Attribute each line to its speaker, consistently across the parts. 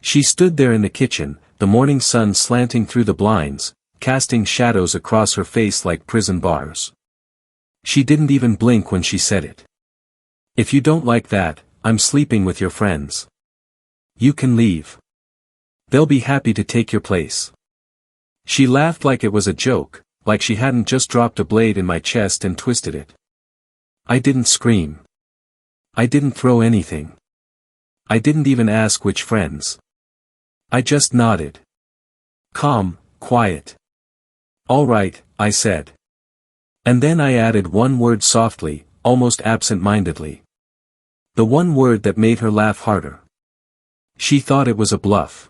Speaker 1: She stood there in the kitchen, the morning sun slanting through the blinds, casting shadows across her face like prison bars. She didn't even blink when she said it. "If you don't like that, I'm sleeping with your friends. You can leave. They'll be happy to take your place." She laughed like it was a joke, like she hadn't just dropped a blade in my chest and twisted it. I didn't scream. I didn't throw anything. I didn't even ask which friends. I just nodded. Calm, quiet. "All right," I said. And then I added one word softly, almost absent-mindedly. The one word that made her laugh harder. She thought it was a bluff.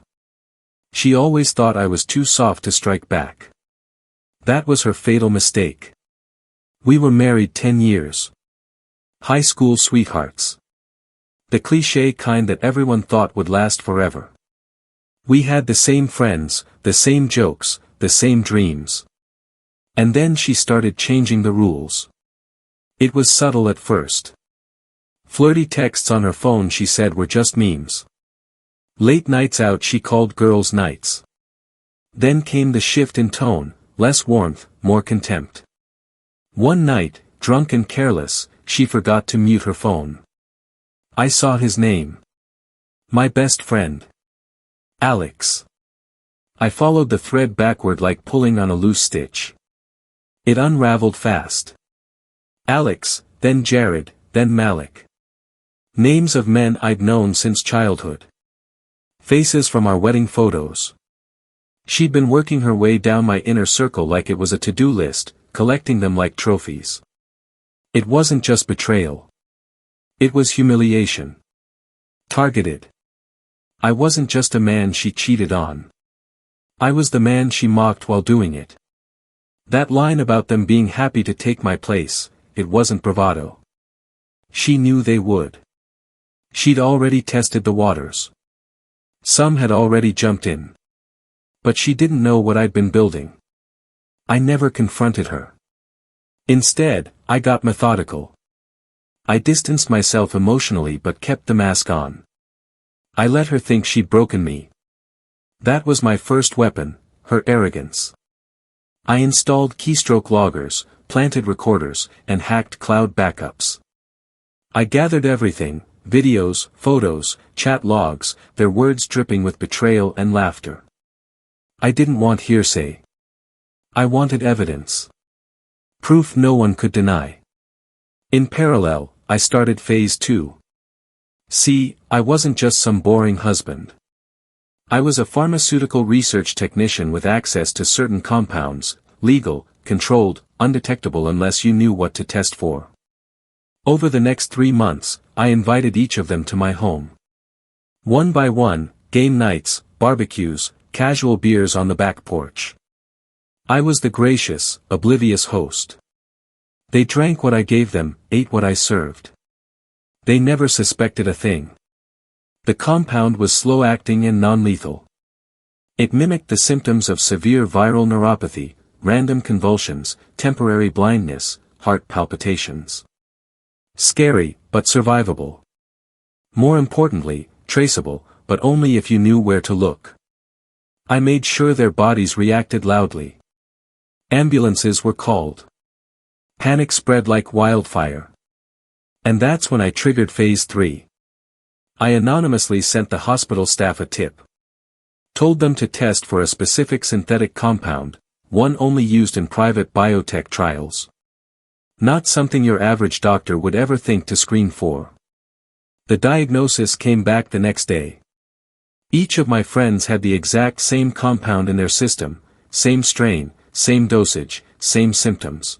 Speaker 1: She always thought I was too soft to strike back. That was her fatal mistake. We were married 10 years. High school sweethearts. The cliché kind that everyone thought would last forever. We had the same friends, the same jokes, the same dreams. And then she started changing the rules. It was subtle at first. Flirty texts on her phone she said were just memes. Late nights out she called girls' nights. Then came the shift in tone, less warmth, more contempt. One night, drunk and careless, she forgot to mute her phone. I saw his name. My best friend. Alex. I followed the thread backward like pulling on a loose stitch. It unraveled fast. Alex, then Jared, then Malik. Names of men I'd known since childhood. Faces from our wedding photos. She'd been working her way down my inner circle like it was a to-do list, collecting them like trophies. It wasn't just betrayal. It was humiliation. Targeted. I wasn't just a man she cheated on. I was the man she mocked while doing it. That line about them being happy to take my place, it wasn't bravado. She knew they would. She'd already tested the waters. Some had already jumped in. But she didn't know what I'd been building. I never confronted her. Instead, I got methodical. I distanced myself emotionally but kept the mask on. I let her think she'd broken me. That was my first weapon, her arrogance. I installed keystroke loggers, planted recorders, and hacked cloud backups. I gathered everything, videos, photos, chat logs, their words dripping with betrayal and laughter. I didn't want hearsay. I wanted evidence. Proof no one could deny. In parallel, I started phase 2. See, I wasn't just some boring husband. I was a pharmaceutical research technician with access to certain compounds, legal, controlled, undetectable unless you knew what to test for. Over the next 3 months, I invited each of them to my home. One by one, game nights, barbecues, casual beers on the back porch. I was the gracious, oblivious host. They drank what I gave them, ate what I served. They never suspected a thing. The compound was slow-acting and non-lethal. It mimicked the symptoms of severe viral neuropathy, random convulsions, temporary blindness, heart palpitations. Scary, but survivable. More importantly, traceable, but only if you knew where to look. I made sure their bodies reacted loudly. Ambulances were called. Panic spread like wildfire. And that's when I triggered phase 3. I anonymously sent the hospital staff a tip. Told them to test for a specific synthetic compound, one only used in private biotech trials. Not something your average doctor would ever think to screen for. The diagnosis came back the next day. Each of my friends had the exact same compound in their system, same strain, same dosage, same symptoms.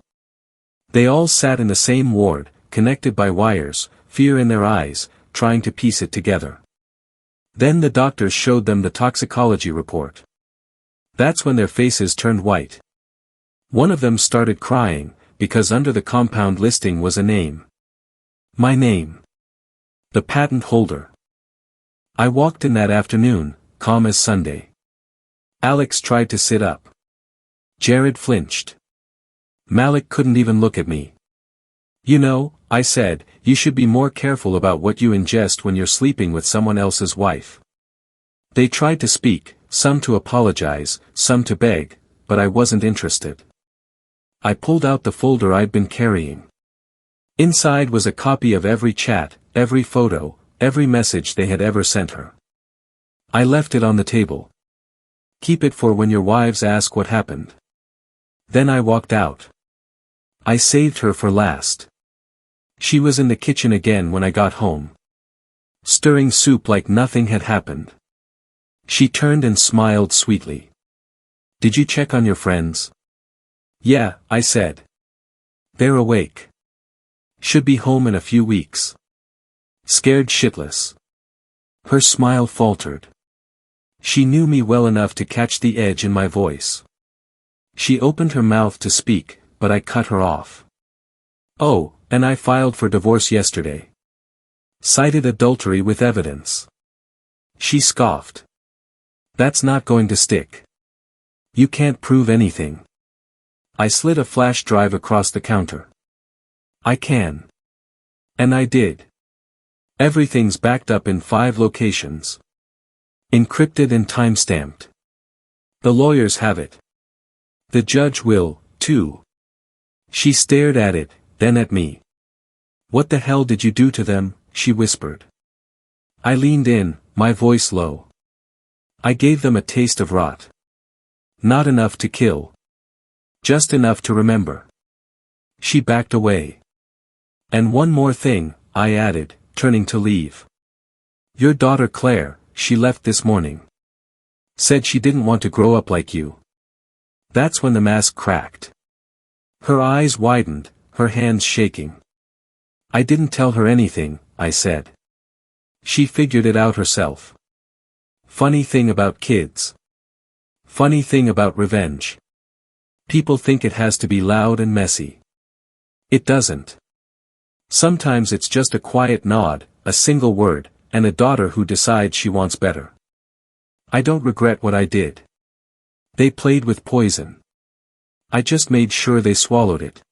Speaker 1: They all sat in the same ward, connected by wires, fear in their eyes, trying to piece it together. Then the doctors showed them the toxicology report. That's when their faces turned white. One of them started crying, because under the compound listing was a name. My name. The patent holder. I walked in that afternoon, calm as Sunday. Alex tried to sit up. Jared flinched. Malik couldn't even look at me. You know, I said, you should be more careful about what you ingest when you're sleeping with someone else's wife. They tried to speak, some to apologize, some to beg, but I wasn't interested. I pulled out the folder I'd been carrying. Inside was a copy of every chat, every photo, every message they had ever sent her. I left it on the table. Keep it for when your wives ask what happened. Then I walked out. I saved her for last. She was in the kitchen again when I got home, stirring soup like nothing had happened. She turned and smiled sweetly. "Did you check on your friends?" "Yeah," I said. "They're awake. Should be home in a few weeks." Scared shitless. Her smile faltered. She knew me well enough to catch the edge in my voice. She opened her mouth to speak, but I cut her off. "Oh, and I filed for divorce yesterday. Cited adultery with evidence." She scoffed. "That's not going to stick. You can't prove anything." I slid a flash drive across the counter. "I can." And I did. Everything's backed up in 5 locations. Encrypted and time-stamped. The lawyers have it. The judge will, too. She stared at it, then at me. "What the hell did you do to them?" she whispered. I leaned in, my voice low. "I gave them a taste of rot. Not enough to kill. Just enough to remember." She backed away. "And one more thing," I added, turning to leave. "Your daughter Claire, she left this morning. Said she didn't want to grow up like you." That's when the mask cracked. Her eyes widened, her hands shaking. "I didn't tell her anything," I said. "She figured it out herself. Funny thing about kids. Funny thing about revenge. People think it has to be loud and messy. It doesn't. Sometimes it's just a quiet nod, a single word, and a daughter who decides she wants better. I don't regret what I did. They played with poison. I just made sure they swallowed it."